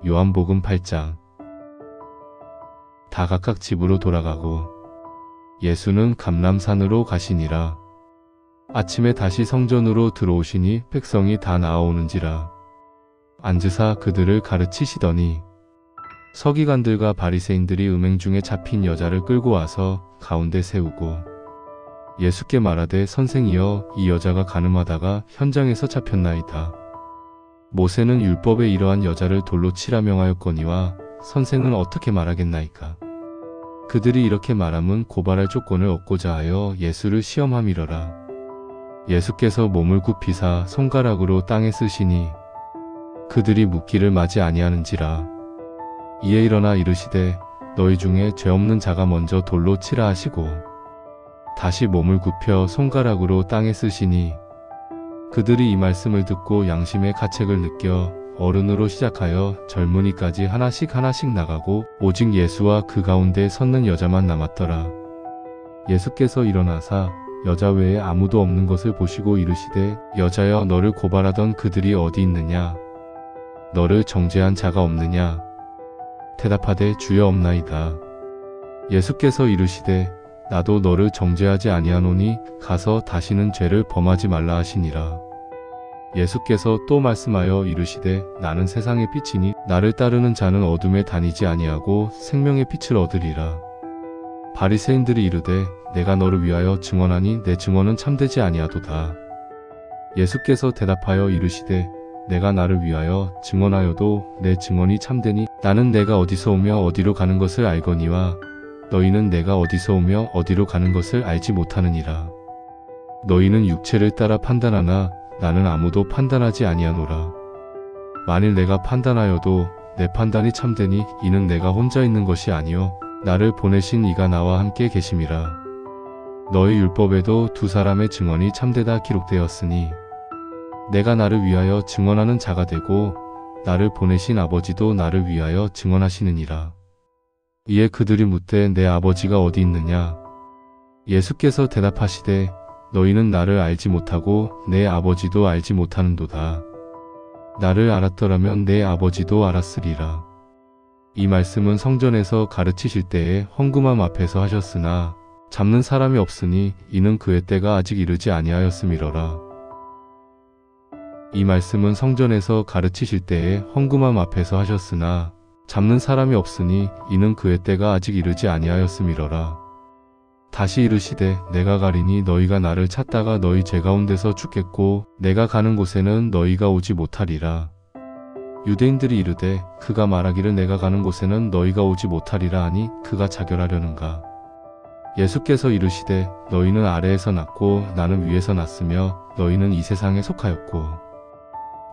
요한복음 8장. 다 각각 집으로 돌아가고 예수는 감람산으로 가시니라. 아침에 다시 성전으로 들어오시니 백성이 다 나아오는지라. 앉으사 그들을 가르치시더니 서기관들과 바리새인들이 음행 중에 잡힌 여자를 끌고 와서 가운데 세우고 예수께 말하되 선생이여 이 여자가 간음하다가 현장에서 잡혔나이다. 모세는 율법에 이러한 여자를 돌로 치라 명하였거니와 선생은 어떻게 말하겠나이까. 그들이 이렇게 말함은 고발할 조건을 얻고자 하여 예수를 시험함이러라. 예수께서 몸을 굽히사 손가락으로 땅에 쓰시니 그들이 묻기를 마지 아니하는지라. 이에 일어나 이르시되 너희 중에 죄 없는 자가 먼저 돌로 치라 하시고 다시 몸을 굽혀 손가락으로 땅에 쓰시니 그들이 이 말씀을 듣고 양심의 가책을 느껴 어른으로 시작하여 젊은이까지 하나씩 나가고 오직 예수와 그 가운데 섰는 여자만 남았더라. 예수께서 일어나사 여자 외에 아무도 없는 것을 보시고 이르시되 여자여 너를 고발하던 그들이 어디 있느냐? 너를 정죄한 자가 없느냐? 대답하되 주여 없나이다. 예수께서 이르시되 나도 너를 정죄하지 아니하노니 가서 다시는 죄를 범하지 말라 하시니라. 예수께서 또 말씀하여 이르시되 나는 세상의 빛이니 나를 따르는 자는 어둠에 다니지 아니하고 생명의 빛을 얻으리라. 바리새인들이 이르되 내가 너를 위하여 증언하니 내 증언은 참되지 아니하도다. 예수께서 대답하여 이르시되 내가 나를 위하여 증언하여도 내 증언이 참되니 나는 내가 어디서 오며 어디로 가는 것을 알거니와 너희는 내가 어디서 오며 어디로 가는 것을 알지 못하느니라. 너희는 육체를 따라 판단하나 나는 아무도 판단하지 아니하노라. 만일 내가 판단하여도 내 판단이 참되니 이는 내가 혼자 있는 것이 아니요 나를 보내신 이가 나와 함께 계심이라. 너희 율법에도 두 사람의 증언이 참되다 기록되었으니 내가 나를 위하여 증언하는 자가 되고 나를 보내신 아버지도 나를 위하여 증언하시느니라. 이에 그들이 묻되 내 아버지가 어디 있느냐? 예수께서 대답하시되 너희는 나를 알지 못하고 내 아버지도 알지 못하는도다. 나를 알았더라면 내 아버지도 알았으리라. 이 말씀은 성전에서 가르치실 때에 헌금함 앞에서 하셨으나 잡는 사람이 없으니 이는 그의 때가 아직 이르지 아니하였음이러라. 이 말씀은 성전에서 가르치실 때에 헌금함 앞에서 하셨으나 잡는 사람이 없으니 이는 그의 때가 아직 이르지 아니하였음이러라. 다시 이르시되 내가 가리니 너희가 나를 찾다가 너희 죄 가운데서 죽겠고 내가 가는 곳에는 너희가 오지 못하리라. 유대인들이 이르되 그가 말하기를 내가 가는 곳에는 너희가 오지 못하리라 하니 그가 자결하려는가. 예수께서 이르시되 너희는 아래에서 났고 나는 위에서 났으며 너희는 이 세상에 속하였고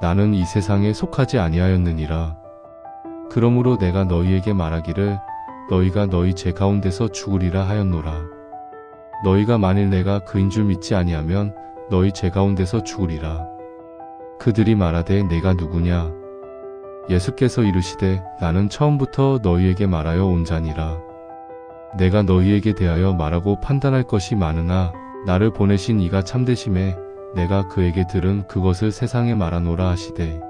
나는 이 세상에 속하지 아니하였느니라. 그러므로 내가 너희에게 말하기를 너희가 너희 죄 가운데서 죽으리라 하였노라. 너희가 만일 내가 그인 줄 믿지 아니하면 너희 죄 가운데서 죽으리라. 그들이 말하되 내가 누구냐? 예수께서 이르시되 나는 처음부터 너희에게 말하여 온 자니라. 내가 너희에게 대하여 말하고 판단할 것이 많으나 나를 보내신 이가 참되심에 내가 그에게 들은 그것을 세상에 말하노라 하시되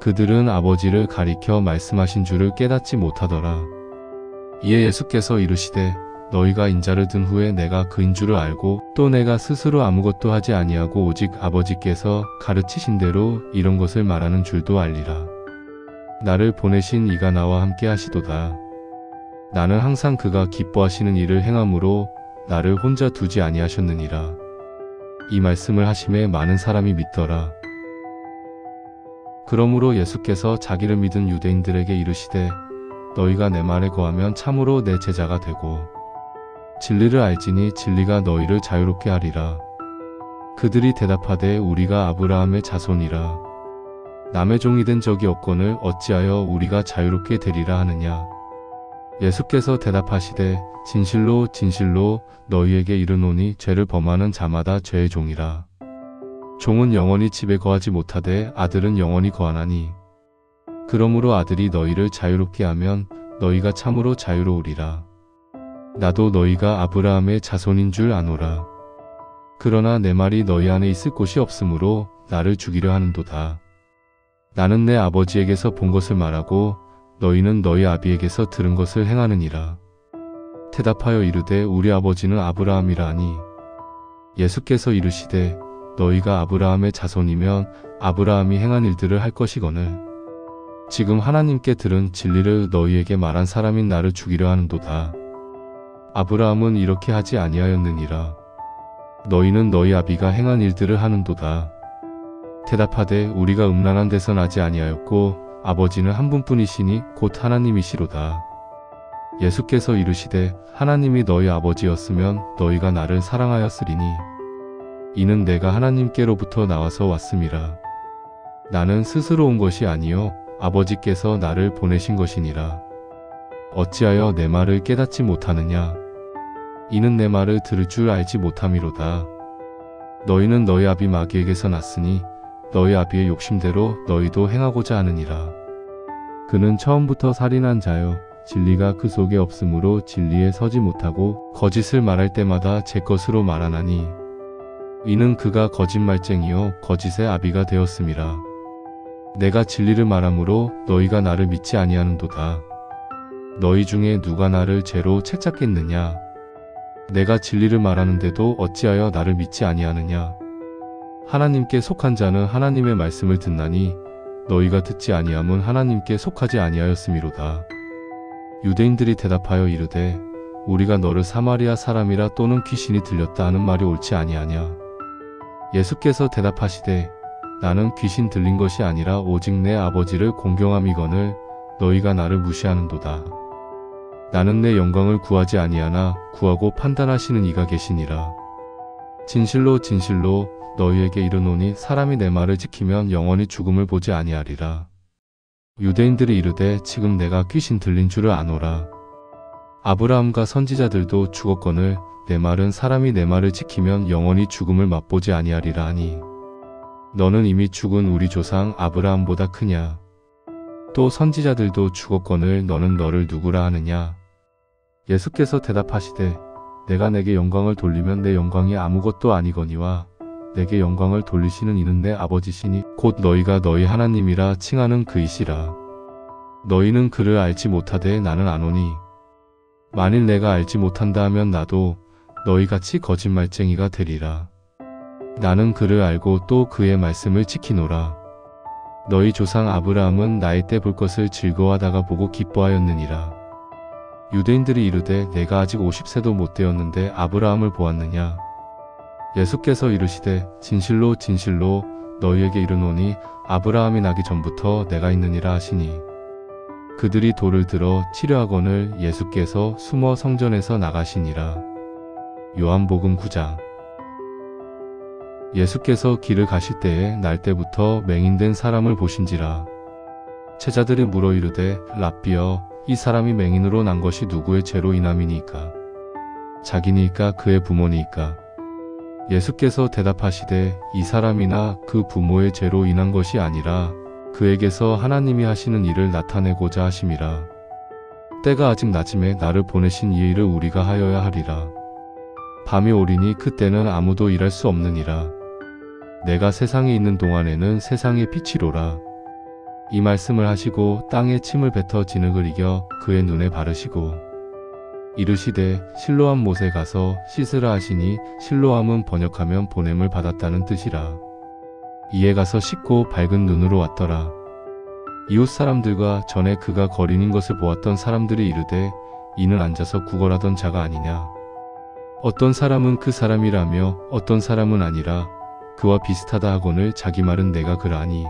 그들은 아버지를 가리켜 말씀하신 줄을 깨닫지 못하더라. 이에 예수께서 이르시되 너희가 인자를 든 후에 내가 그인 줄을 알고 또 내가 스스로 아무것도 하지 아니하고 오직 아버지께서 가르치신 대로 이런 것을 말하는 줄도 알리라. 나를 보내신 이가 나와 함께 하시도다. 나는 항상 그가 기뻐하시는 일을 행함으로 나를 혼자 두지 아니하셨느니라. 이 말씀을 하심에 많은 사람이 믿더라. 그러므로 예수께서 자기를 믿은 유대인들에게 이르시되 너희가 내 말에 거하면 참으로 내 제자가 되고 진리를 알지니 진리가 너희를 자유롭게 하리라. 그들이 대답하되 우리가 아브라함의 자손이라 남의 종이 된 적이 없거늘 어찌하여 우리가 자유롭게 되리라 하느냐. 예수께서 대답하시되 진실로 진실로 너희에게 이르노니 죄를 범하는 자마다 죄의 종이라. 종은 영원히 집에 거하지 못하되 아들은 영원히 거하나니 그러므로 아들이 너희를 자유롭게 하면 너희가 참으로 자유로우리라. 나도 너희가 아브라함의 자손인 줄 아노라. 그러나 내 말이 너희 안에 있을 곳이 없으므로 나를 죽이려 하는도다. 나는 내 아버지에게서 본 것을 말하고 너희는 너희 아비에게서 들은 것을 행하느니라. 대답하여 이르되 우리 아버지는 아브라함이라 하니 예수께서 이르시되 너희가 아브라함의 자손이면 아브라함이 행한 일들을 할 것이거늘 지금 하나님께 들은 진리를 너희에게 말한 사람인 나를 죽이려 하는도다. 아브라함은 이렇게 하지 아니하였느니라. 너희는 너희 아비가 행한 일들을 하는도다. 대답하되 우리가 음란한 데서 나지 아니하였고 아버지는 한 분뿐이시니 곧 하나님이시로다. 예수께서 이르시되 하나님이 너희 아버지였으면 너희가 나를 사랑하였으리니 이는 내가 하나님께로부터 나와서 왔음이라. 나는 스스로 온 것이 아니요 아버지께서 나를 보내신 것이니라. 어찌하여 내 말을 깨닫지 못하느냐? 이는 내 말을 들을 줄 알지 못함이로다. 너희는 너희 아비 마귀에게서 났으니 너희 아비의 욕심대로 너희도 행하고자 하느니라. 그는 처음부터 살인한 자요 진리가 그 속에 없으므로 진리에 서지 못하고 거짓을 말할 때마다 제 것으로 말하나니 이는 그가 거짓말쟁이요 거짓의 아비가 되었음이라. 내가 진리를 말하므로 너희가 나를 믿지 아니하는도다. 너희 중에 누가 나를 죄로 채찍겠느냐? 내가 진리를 말하는데도 어찌하여 나를 믿지 아니하느냐? 하나님께 속한 자는 하나님의 말씀을 듣나니 너희가 듣지 아니함은 하나님께 속하지 아니하였음이로다. 유대인들이 대답하여 이르되 우리가 너를 사마리아 사람이라 또는 귀신이 들렸다 하는 말이 옳지 아니하냐? 예수께서 대답하시되 나는 귀신 들린 것이 아니라 오직 내 아버지를 공경함이거늘 너희가 나를 무시하는도다. 나는 내 영광을 구하지 아니하나 구하고 판단하시는 이가 계시니라. 진실로 진실로 너희에게 이르노니 사람이 내 말을 지키면 영원히 죽음을 보지 아니하리라. 유대인들이 이르되 지금 내가 귀신 들린 줄을 아노라. 아브라함과 선지자들도 죽었거늘 내 말은 사람이 내 말을 지키면 영원히 죽음을 맛보지 아니하리라 하니 너는 이미 죽은 우리 조상 아브라함보다 크냐? 또 선지자들도 죽었거늘 너는 너를 누구라 하느냐? 예수께서 대답하시되 내가 내게 영광을 돌리면 내 영광이 아무것도 아니거니와 내게 영광을 돌리시는 이는 내 아버지시니 곧 너희가 너희 하나님이라 칭하는 그이시라. 너희는 그를 알지 못하되 나는 아노니 만일 내가 알지 못한다 하면 나도 너희같이 거짓말쟁이가 되리라. 나는 그를 알고 또 그의 말씀을 지키노라. 너희 조상 아브라함은 나이 때 볼 것을 즐거워하다가 보고 기뻐하였느니라. 유대인들이 이르되 내가 아직 50세도 못 되었는데 아브라함을 보았느냐? 예수께서 이르시되 진실로 진실로 너희에게 이르노니 아브라함이 나기 전부터 내가 있느니라 하시니 그들이 돌을 들어 치려하거늘 예수께서 숨어 성전에서 나가시니라. 요한복음 9장. 예수께서 길을 가실 때에 날 때부터 맹인된 사람을 보신지라. 제자들이 물어 이르되 랍비여 이 사람이 맹인으로 난 것이 누구의 죄로 인함이니까? 자기니까 그의 부모니까? 예수께서 대답하시되 이 사람이나 그 부모의 죄로 인한 것이 아니라 그에게서 하나님이 하시는 일을 나타내고자 하심이라. 때가 아직 낮음에 나를 보내신 이 일을 우리가 하여야 하리라. 밤이 오리니 그때는 아무도 일할 수 없느니라. 내가 세상에 있는 동안에는 세상의 빛이로라. 이 말씀을 하시고 땅에 침을 뱉어 진흙을 이겨 그의 눈에 바르시고 이르시되 실로암 못에 가서 씻으라 하시니 실로암은 번역하면 보냄을 받았다는 뜻이라. 이에 가서 씻고 밝은 눈으로 왔더라. 이웃 사람들과 전에 그가 거린인 것을 보았던 사람들이 이르되 이는 앉아서 구걸하던 자가 아니냐? 어떤 사람은 그 사람이라며 어떤 사람은 아니라 그와 비슷하다 하거늘 자기 말은 내가 그라니.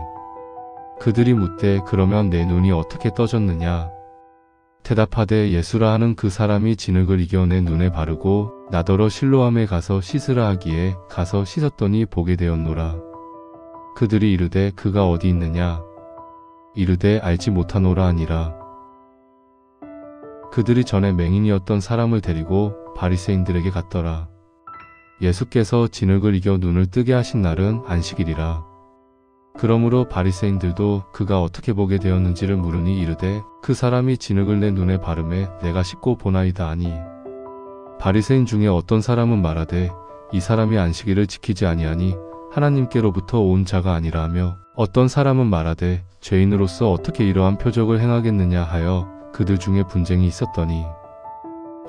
그들이 묻되 그러면 내 눈이 어떻게 떠졌느냐? 대답하되 예수라 하는 그 사람이 진흙을 이겨 내 눈에 바르고 나더러 실로암에 가서 씻으라 하기에 가서 씻었더니 보게 되었노라. 그들이 이르되 그가 어디 있느냐? 이르되 알지 못하노라 하니라. 그들이 전에 맹인이었던 사람을 데리고 바리새인들에게 갔더라. 예수께서 진흙을 이겨 눈을 뜨게 하신 날은 안식일이라. 그러므로 바리새인들도 그가 어떻게 보게 되었는지를 물으니 이르되 그 사람이 진흙을 내 눈에 바르매 내가 씻고 보나이다 하니 바리새인 중에 어떤 사람은 말하되 이 사람이 안식일을 지키지 아니하니 하나님께로부터 온 자가 아니라 하며 어떤 사람은 말하되 죄인으로서 어떻게 이러한 표적을 행하겠느냐 하여 그들 중에 분쟁이 있었더니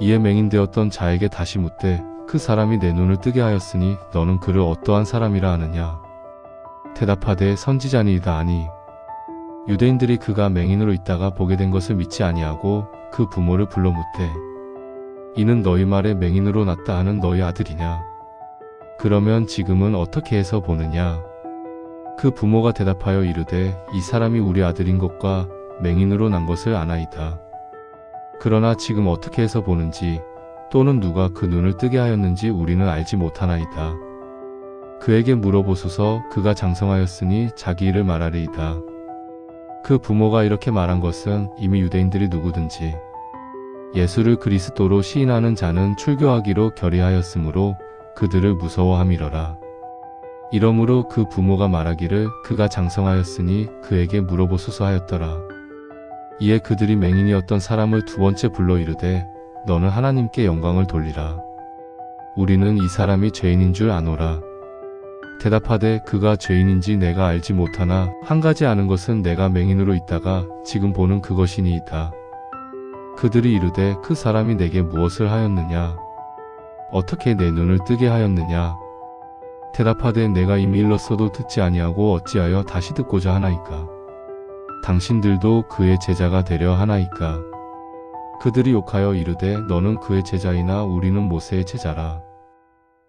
이에 맹인되었던 자에게 다시 묻되 그 사람이 내 눈을 뜨게 하였으니 너는 그를 어떠한 사람이라 하느냐. 대답하되 선지자니이다 하니 유대인들이 그가 맹인으로 있다가 보게 된 것을 믿지 아니하고 그 부모를 불러 묻되 이는 너희 말에 맹인으로 났다 하는 너희 아들이냐. 그러면 지금은 어떻게 해서 보느냐. 그 부모가 대답하여 이르되 이 사람이 우리 아들인 것과 맹인으로 난 것을 아나이다. 그러나 지금 어떻게 해서 보는지 또는 누가 그 눈을 뜨게 하였는지 우리는 알지 못하나이다. 그에게 물어보소서. 그가 장성하였으니 자기 일을 말하리이다. 그 부모가 이렇게 말한 것은 이미 유대인들이 누구든지 예수를 그리스도로 시인하는 자는 출교하기로 결의하였으므로 그들을 무서워함이러라. 이러므로 그 부모가 말하기를 그가 장성하였으니 그에게 물어보소서 하였더라. 이에 그들이 맹인이었던 사람을 두 번째 불러 이르되 너는 하나님께 영광을 돌리라. 우리는 이 사람이 죄인인 줄 아노라. 대답하되 그가 죄인인지 내가 알지 못하나 한 가지 아는 것은 내가 맹인으로 있다가 지금 보는 그것이니이다. 그들이 이르되 그 사람이 내게 무엇을 하였느냐. 어떻게 내 눈을 뜨게 하였느냐. 대답하되 내가 이미 일렀어도 듣지 아니하고 어찌하여 다시 듣고자 하나이까. 당신들도 그의 제자가 되려 하나이까. 그들이 욕하여 이르되 너는 그의 제자이나 우리는 모세의 제자라.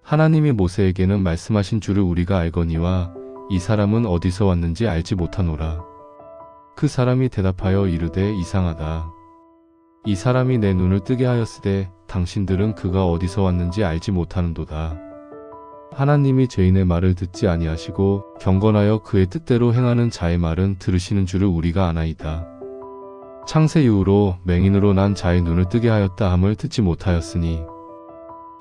하나님이 모세에게는 말씀하신 줄을 우리가 알거니와 이 사람은 어디서 왔는지 알지 못하노라. 그 사람이 대답하여 이르되 이상하다. 이 사람이 내 눈을 뜨게 하였으되 당신들은 그가 어디서 왔는지 알지 못하는도다. 하나님이 죄인의 말을 듣지 아니하시고 경건하여 그의 뜻대로 행하는 자의 말은 들으시는 줄을 우리가 아나이다. 창세 이후로 맹인으로 난 자의 눈을 뜨게 하였다 함을 듣지 못하였으니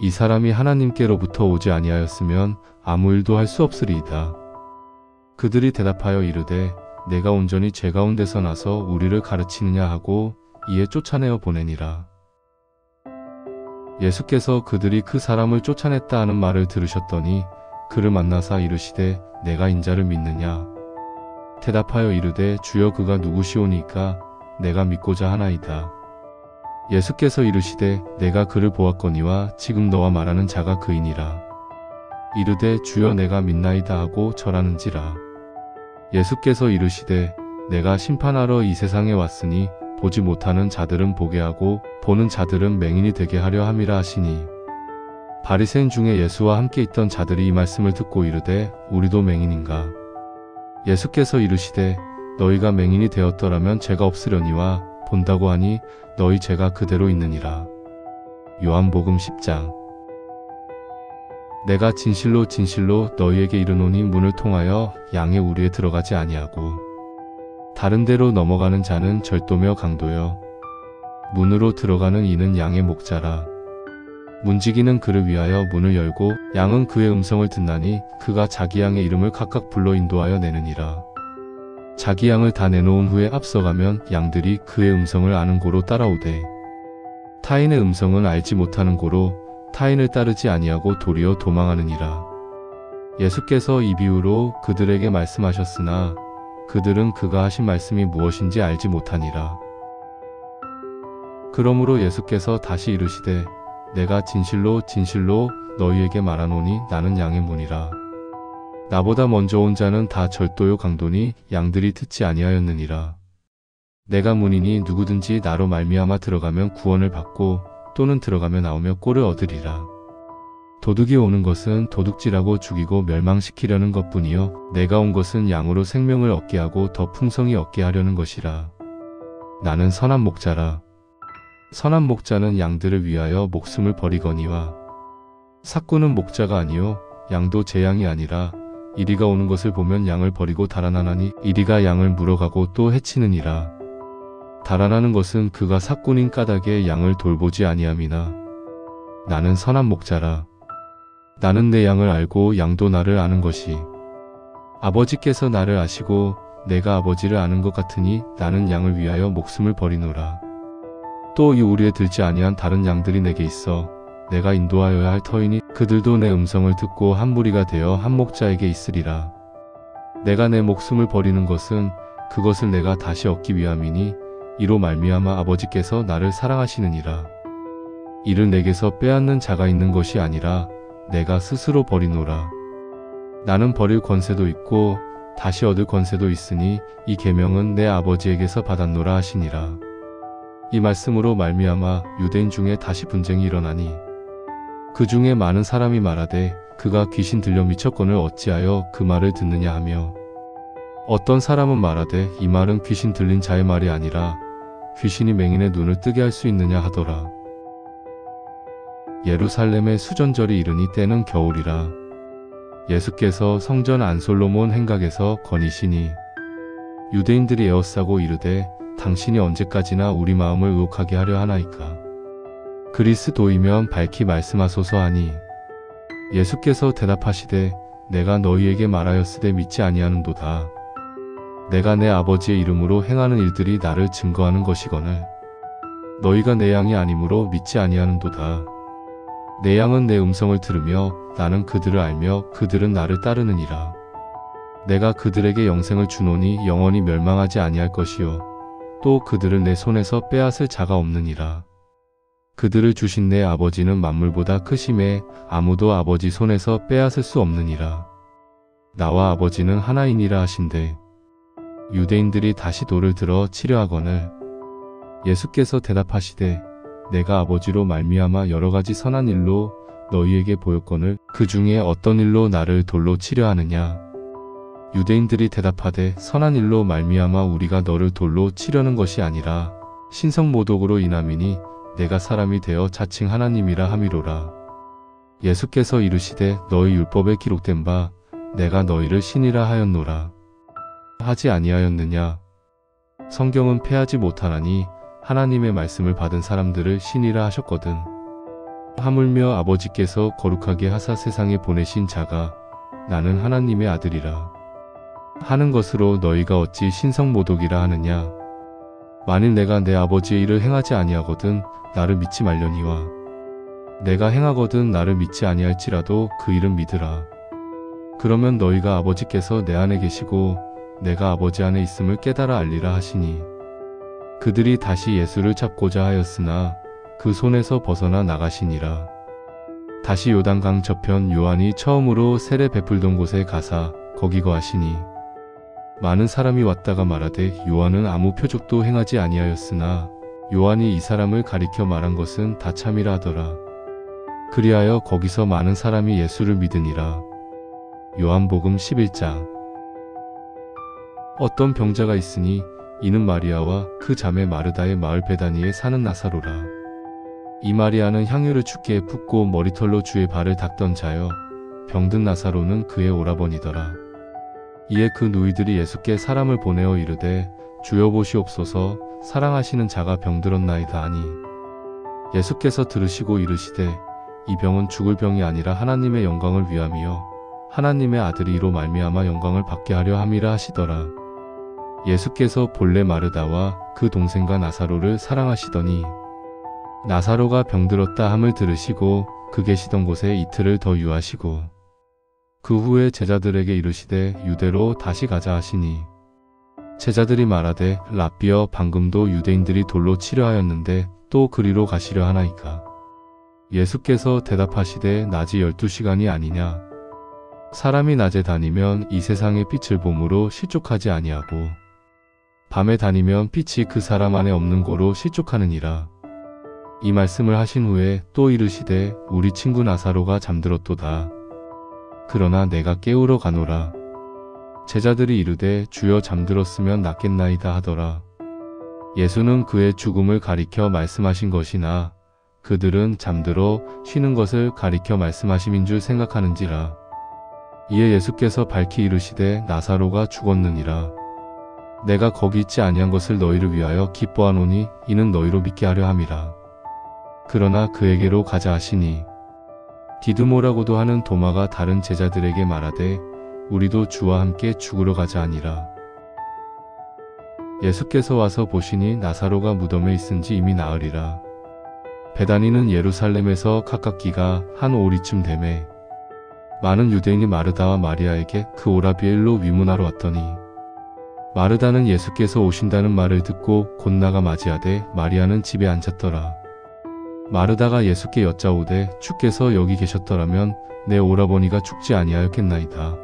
이 사람이 하나님께로부터 오지 아니하였으면 아무 일도 할 수 없으리이다. 그들이 대답하여 이르되 내가 온전히 죄 가운데서 나서 우리를 가르치느냐 하고 이에 쫓아내어 보내니라. 예수께서 그들이 그 사람을 쫓아냈다 하는 말을 들으셨더니 그를 만나사 이르시되 내가 인자를 믿느냐. 대답하여 이르되 주여 그가 누구시오니까 내가 믿고자 하나이다. 예수께서 이르시되 내가 그를 보았거니와 지금 너와 말하는 자가 그이니라. 이르되 주여 내가 믿나이다 하고 절하는지라. 예수께서 이르시되 내가 심판하러 이 세상에 왔으니 보지 못하는 자들은 보게 하고 보는 자들은 맹인이 되게 하려 함이라 하시니 바리새인 중에 예수와 함께 있던 자들이 이 말씀을 듣고 이르되 우리도 맹인인가. 예수께서 이르시되 너희가 맹인이 되었더라면 죄가 없으려니와 본다고 하니 너희 죄가 그대로 있느니라. 요한복음 10장. 내가 진실로 진실로 너희에게 이르노니 문을 통하여 양의 우리에 들어가지 아니하고 다른 데로 넘어가는 자는 절도며 강도여 문으로 들어가는 이는 양의 목자라. 문지기는 그를 위하여 문을 열고 양은 그의 음성을 듣나니 그가 자기 양의 이름을 각각 불러 인도하여 내느니라. 자기 양을 다 내놓은 후에 앞서가면 양들이 그의 음성을 아는 고로 따라오되 타인의 음성은 알지 못하는 고로 타인을 따르지 아니하고 도리어 도망하느니라. 예수께서 이 비유로 그들에게 말씀하셨으나 그들은 그가 하신 말씀이 무엇인지 알지 못하니라. 그러므로 예수께서 다시 이르시되 내가 진실로 진실로 너희에게 말하노니 나는 양의 문이라. 나보다 먼저 온 자는 다 절도요 강도니 양들이 듣지 아니하였느니라. 내가 문이니 누구든지 나로 말미암아 들어가면 구원을 받고 또는 들어가며 나오며 꼴을 얻으리라. 도둑이 오는 것은 도둑질하고 죽이고 멸망시키려는 것뿐이요 내가 온 것은 양으로 생명을 얻게 하고 더 풍성히 얻게 하려는 것이라. 나는 선한 목자라. 선한 목자는 양들을 위하여 목숨을 버리거니와 삭구는 목자가 아니요 양도 제 양이 아니라 이리가 오는 것을 보면 양을 버리고 달아나나니 이리가 양을 물어가고 또 해치느니라. 달아나는 것은 그가 삭군인 까닭에 양을 돌보지 아니함이나 나는 선한 목자라. 나는 내 양을 알고 양도 나를 아는 것이 아버지께서 나를 아시고 내가 아버지를 아는 것 같으니 나는 양을 위하여 목숨을 버리노라. 또 이 우리에 들지 아니한 다른 양들이 내게 있어 내가 인도하여야 할 터이니 그들도 내 음성을 듣고 한 무리가 되어 한 목자에게 있으리라. 내가 내 목숨을 버리는 것은 그것을 내가 다시 얻기 위함이니 이로 말미암아 아버지께서 나를 사랑하시느니라. 이를 내게서 빼앗는 자가 있는 것이 아니라 내가 스스로 버리노라. 나는 버릴 권세도 있고 다시 얻을 권세도 있으니 이 계명은 내 아버지에게서 받았노라 하시니라. 이 말씀으로 말미암아 유대인 중에 다시 분쟁이 일어나니 그 중에 많은 사람이 말하되 그가 귀신 들려 미쳤거늘 어찌하여 그 말을 듣느냐 하며, 어떤 사람은 말하되 이 말은 귀신 들린 자의 말이 아니라 귀신이 맹인의 눈을 뜨게 할 수 있느냐 하더라. 예루살렘의 수전절이 이르니 때는 겨울이라. 예수께서 성전 안솔로몬 행각에서 거니시니 유대인들이 에워싸고 이르되 당신이 언제까지나 우리 마음을 의혹하게 하려 하나이까. 그리스도이면 밝히 말씀하소서 하니, 예수께서 대답하시되 내가 너희에게 말하였으되 믿지 아니하는도다. 내가 내 아버지의 이름으로 행하는 일들이 나를 증거하는 것이거늘 너희가 내 양이 아니므로 믿지 아니하는도다. 내 양은 내 음성을 들으며 나는 그들을 알며 그들은 나를 따르느니라. 내가 그들에게 영생을 주노니 영원히 멸망하지 아니할 것이요 또 그들을 내 손에서 빼앗을 자가 없느니라. 그들을 주신 내 아버지는 만물보다 크심에 아무도 아버지 손에서 빼앗을 수 없느니라. 나와 아버지는 하나이니라 하신대. 유대인들이 다시 돌을 들어 치려 하거늘 예수께서 대답하시되 내가 아버지로 말미암아 여러가지 선한 일로 너희에게 보였거늘 그 중에 어떤 일로 나를 돌로 치려 하느냐. 유대인들이 대답하되 선한 일로 말미암아 우리가 너를 돌로 치려는 것이 아니라 신성모독으로 인함이니 내가 사람이 되어 자칭 하나님이라 함이로라. 예수께서 이르시되 너희 율법에 기록된 바 내가 너희를 신이라 하였노라. 하지 아니하였느냐. 성경은 패하지 못하나니 하나님의 말씀을 받은 사람들을 신이라 하셨거든. 하물며 아버지께서 거룩하게 하사 세상에 보내신 자가 나는 하나님의 아들이라 하는 것으로 너희가 어찌 신성모독이라 하느냐. 만일 내가 내 아버지의 일을 행하지 아니하거든 나를 믿지 말려니와 내가 행하거든 나를 믿지 아니할지라도 그 일은 믿으라. 그러면 너희가 아버지께서 내 안에 계시고 내가 아버지 안에 있음을 깨달아 알리라 하시니, 그들이 다시 예수를 잡고자 하였으나 그 손에서 벗어나 나가시니라. 다시 요단강 저편 요한이 처음으로 세례 베풀던 곳에 가사 거기 거하시니 많은 사람이 왔다가 말하되 요한은 아무 표적도 행하지 아니하였으나 요한이 이 사람을 가리켜 말한 것은 다 참이라 하더라. 그리하여 거기서 많은 사람이 예수를 믿으니라. 요한복음 11장. 어떤 병자가 있으니 이는 마리아와 그 자매 마르다의 마을 베다니에 사는 나사로라. 이 마리아는 향유를 주께 붓고 머리털로 주의 발을 닦던 자여 병든 나사로는 그의 오라버니더라. 이에 그 누이들이 예수께 사람을 보내어 이르되 주여 보시옵소서 사랑하시는 자가 병들었나이다 하니, 예수께서 들으시고 이르시되 이 병은 죽을 병이 아니라 하나님의 영광을 위함이요 하나님의 아들이 이로 말미암아 영광을 받게 하려 함이라 하시더라. 예수께서 본래 마르다와 그 동생과 나사로를 사랑하시더니 나사로가 병들었다 함을 들으시고 그 계시던 곳에 이틀을 더 유하시고 그 후에 제자들에게 이르시되 유대로 다시 가자 하시니, 제자들이 말하되 랍비여 방금도 유대인들이 돌로 치려 하였는데 또 그리로 가시려 하나이까. 예수께서 대답하시되 낮이 12시간이 아니냐. 사람이 낮에 다니면 이 세상의 빛을 봄으로 실족하지 아니하고 밤에 다니면 빛이 그 사람 안에 없는 고로 실족하느니라. 이 말씀을 하신 후에 또 이르시되 우리 친구 나사로가 잠들었도다. 그러나 내가 깨우러 가노라. 제자들이 이르되 주여 잠들었으면 낫겠나이다 하더라. 예수는 그의 죽음을 가리켜 말씀하신 것이나 그들은 잠들어 쉬는 것을 가리켜 말씀하심인 줄 생각하는지라. 이에 예수께서 밝히 이르시되 나사로가 죽었느니라. 내가 거기 있지 아니한 것을 너희를 위하여 기뻐하노니 이는 너희로 믿게 하려 함이라. 그러나 그에게로 가자 하시니, 디드모라고도 하는 도마가 다른 제자들에게 말하되 우리도 주와 함께 죽으러 가자 하니라. 예수께서 와서 보시니 나사로가 무덤에 있은지 이미 나으리라. 베다니는 예루살렘에서 가깝기가 한 오리쯤 되매 많은 유대인이 마르다와 마리아에게 그 오라비의 일로 위문하러 왔더니 마르다는 예수께서 오신다는 말을 듣고 곧 나가 맞이하되 마리아는 집에 앉았더라. 마르다가 예수께 여짜오되 주께서 여기 계셨더라면 내 오라버니가 죽지 아니하였겠나이다.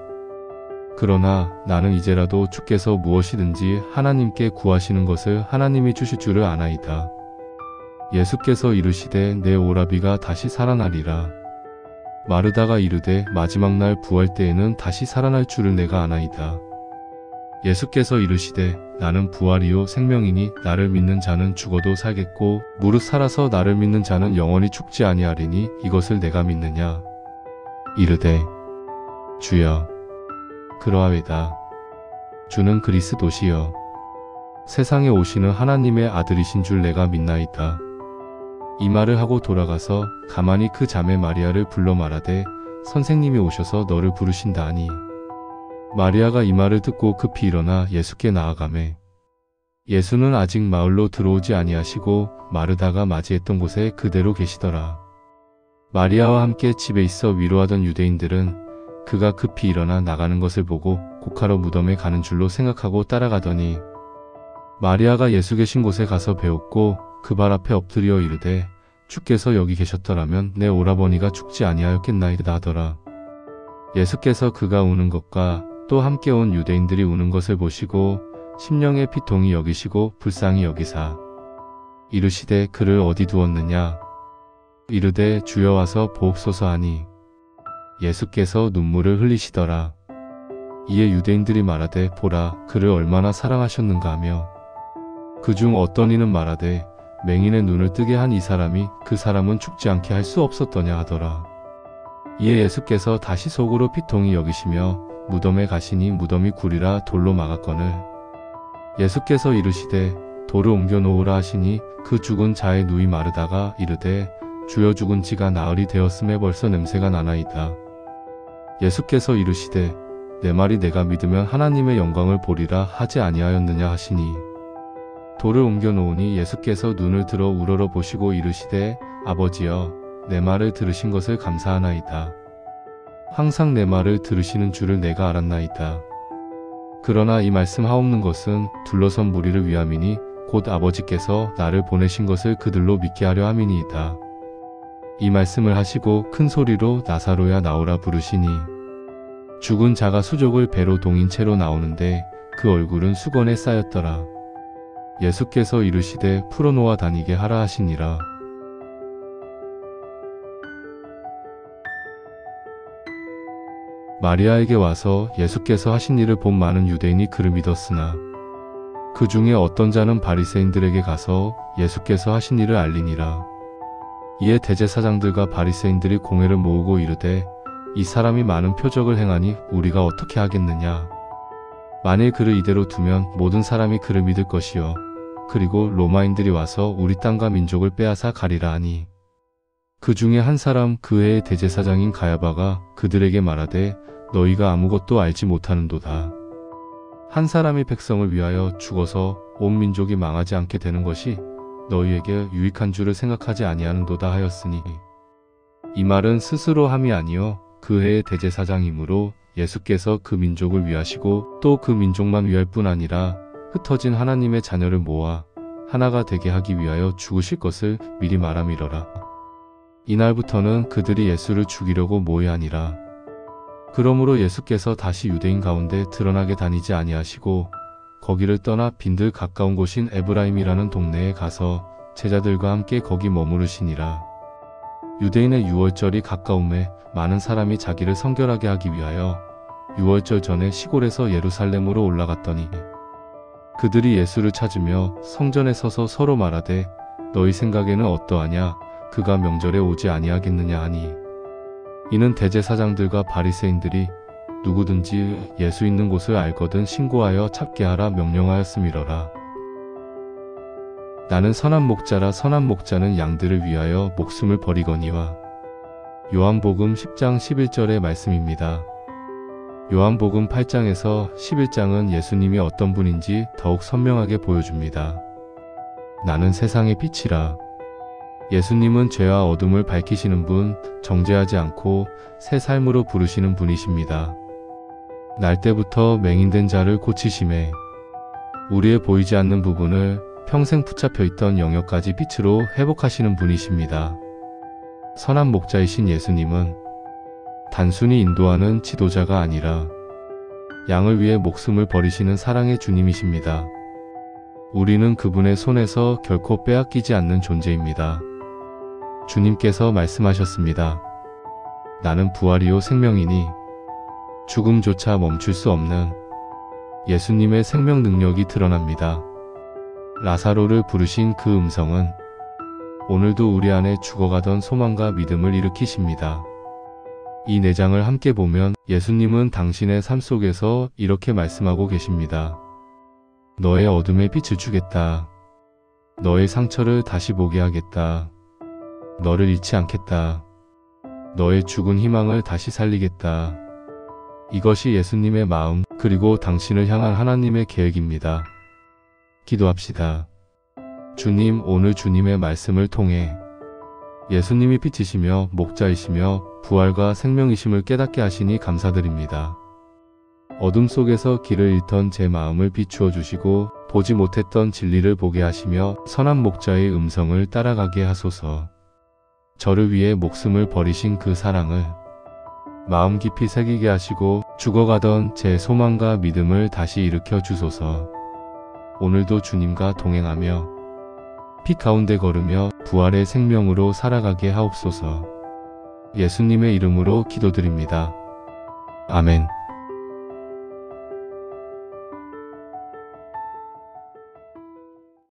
그러나 나는 이제라도 주께서 무엇이든지 하나님께 구하시는 것을 하나님이 주실 줄을 아나이다. 예수께서 이르시되 내 오라비가 다시 살아나리라. 마르다가 이르되 마지막 날 부활 때에는 다시 살아날 줄을 내가 아나이다. 예수께서 이르시되 나는 부활이요 생명이니 나를 믿는 자는 죽어도 살겠고 무릇 살아서 나를 믿는 자는 영원히 죽지 아니하리니 이것을 내가 믿느냐. 이르되 주여 그러하외다. 주는 그리스도시여 세상에 오시는 하나님의 아들이신 줄 내가 믿나이다. 이 말을 하고 돌아가서 가만히 그 자매 마리아를 불러 말하되 선생님이 오셔서 너를 부르신다 하니 마리아가 이 말을 듣고 급히 일어나 예수께 나아가매 예수는 아직 마을로 들어오지 아니하시고 마르다가 맞이했던 곳에 그대로 계시더라. 마리아와 함께 집에 있어 위로하던 유대인들은 그가 급히 일어나 나가는 것을 보고 곡하러 무덤에 가는 줄로 생각하고 따라가더니 마리아가 예수 계신 곳에 가서 배웠고 그 발 앞에 엎드려 이르되 주께서 여기 계셨더라면 내 오라버니가 죽지 아니하였겠나이다 하더라. 예수께서 그가 우는 것과 또 함께 온 유대인들이 우는 것을 보시고 심령의 피통이 여기시고 불쌍히 여기사 이르시되 그를 어디 두었느냐. 이르되 주여 와서 보옵소서 하니 예수께서 눈물을 흘리시더라. 이에 유대인들이 말하되 보라 그를 얼마나 사랑하셨는가 하며 그중 어떤 이는 말하되 맹인의 눈을 뜨게 한 이 사람이 그 사람은 죽지 않게 할 수 없었더냐 하더라. 이에 예수께서 다시 속으로 피통이 여기시며 무덤에 가시니 무덤이 굴이라 돌로 막았거늘 예수께서 이르시되 돌을 옮겨 놓으라 하시니 그 죽은 자의 누이 마르다가 이르되 주여 죽은 지가 나흘이 되었음에 벌써 냄새가 나나이다. 예수께서 이르시되 내 말이 내가 믿으면 하나님의 영광을 보리라 하지 아니하였느냐 하시니 돌을 옮겨 놓으니 예수께서 눈을 들어 우러러 보시고 이르시되 아버지여 내 말을 들으신 것을 감사하나이다. 항상 내 말을 들으시는 줄을 내가 알았나이다. 그러나 이 말씀 하옵는 것은 둘러선 무리를 위함이니 곧 아버지께서 나를 보내신 것을 그들로 믿게 하려 함이니이다. 이 말씀을 하시고 큰 소리로 나사로야 나오라 부르시니 죽은 자가 수족을 배로 동인 채로 나오는데 그 얼굴은 수건에 쌓였더라. 예수께서 이르시되 풀어놓아 다니게 하라 하시니라. 마리아에게 와서 예수께서 하신 일을 본 많은 유대인이 그를 믿었으나 그 중에 어떤 자는 바리새인들에게 가서 예수께서 하신 일을 알리니라. 이에 대제사장들과 바리새인들이 공회를 모으고 이르되 이 사람이 많은 표적을 행하니 우리가 어떻게 하겠느냐. 만일 그를 이대로 두면 모든 사람이 그를 믿을 것이요 그리고 로마인들이 와서 우리 땅과 민족을 빼앗아 가리라 하니 그 중에 한 사람 그 해의 대제사장인 가야바가 그들에게 말하되 너희가 아무것도 알지 못하는도다. 한 사람이 백성을 위하여 죽어서 온 민족이 망하지 않게 되는 것이 너희에게 유익한 줄을 생각하지 아니하는도다 하였으니 이 말은 스스로 함이 아니요 그 해의 대제사장이므로 예수께서 그 민족을 위하시고 또 그 민족만 위할 뿐 아니라 흩어진 하나님의 자녀를 모아 하나가 되게 하기 위하여 죽으실 것을 미리 말함이러라. 이날부터는 그들이 예수를 죽이려고 모의하니라. 그러므로 예수께서 다시 유대인 가운데 드러나게 다니지 아니하시고 거기를 떠나 빈들 가까운 곳인 에브라임이라는 동네에 가서 제자들과 함께 거기 머무르시니라. 유대인의 유월절이 가까움에 많은 사람이 자기를 성결하게 하기 위하여 유월절 전에 시골에서 예루살렘으로 올라갔더니 그들이 예수를 찾으며 성전에 서서 서로 말하되 너희 생각에는 어떠하냐 그가 명절에 오지 아니하겠느냐 하니 이는 대제사장들과 바리새인들이 누구든지 예수 있는 곳을 알거든 신고하여 찾게 하라 명령하였음이러라. 나는 선한 목자라 선한 목자는 양들을 위하여 목숨을 버리거니와. 요한복음 10장 11절의 말씀입니다. 요한복음 8장에서 11장은 예수님이 어떤 분인지 더욱 선명하게 보여줍니다. 나는 세상의 빛이라. 예수님은 죄와 어둠을 밝히시는 분, 정죄하지 않고 새 삶으로 부르시는 분이십니다. 날 때부터 맹인된 자를 고치심에 우리의 보이지 않는 부분을 평생 붙잡혀 있던 영역까지 빛으로 회복하시는 분이십니다. 선한 목자이신 예수님은 단순히 인도하는 지도자가 아니라 양을 위해 목숨을 버리시는 사랑의 주님이십니다. 우리는 그분의 손에서 결코 빼앗기지 않는 존재입니다. 주님께서 말씀하셨습니다. 나는 부활이요 생명이니 죽음조차 멈출 수 없는 예수님의 생명 능력이 드러납니다. 라사로를 부르신 그 음성은 오늘도 우리 안에 죽어가던 소망과 믿음을 일으키십니다. 이 4장을 함께 보면 예수님은 당신의 삶 속에서 이렇게 말씀하고 계십니다. 너의 어둠에 빛을 주겠다. 너의 상처를 다시 보게 하겠다. 너를 잃지 않겠다. 너의 죽은 희망을 다시 살리겠다. 이것이 예수님의 마음, 그리고 당신을 향한 하나님의 계획입니다. 기도합시다. 주님, 오늘 주님의 말씀을 통해 예수님이 빛이시며 목자이시며 부활과 생명이심을 깨닫게 하시니 감사드립니다. 어둠 속에서 길을 잃던 제 마음을 비추어 주시고 보지 못했던 진리를 보게 하시며 선한 목자의 음성을 따라가게 하소서. 저를 위해 목숨을 버리신 그 사랑을 마음 깊이 새기게 하시고 죽어가던 제 소망과 믿음을 다시 일으켜 주소서. 오늘도 주님과 동행하며 빛 가운데 걸으며 부활의 생명으로 살아가게 하옵소서. 예수님의 이름으로 기도드립니다. 아멘.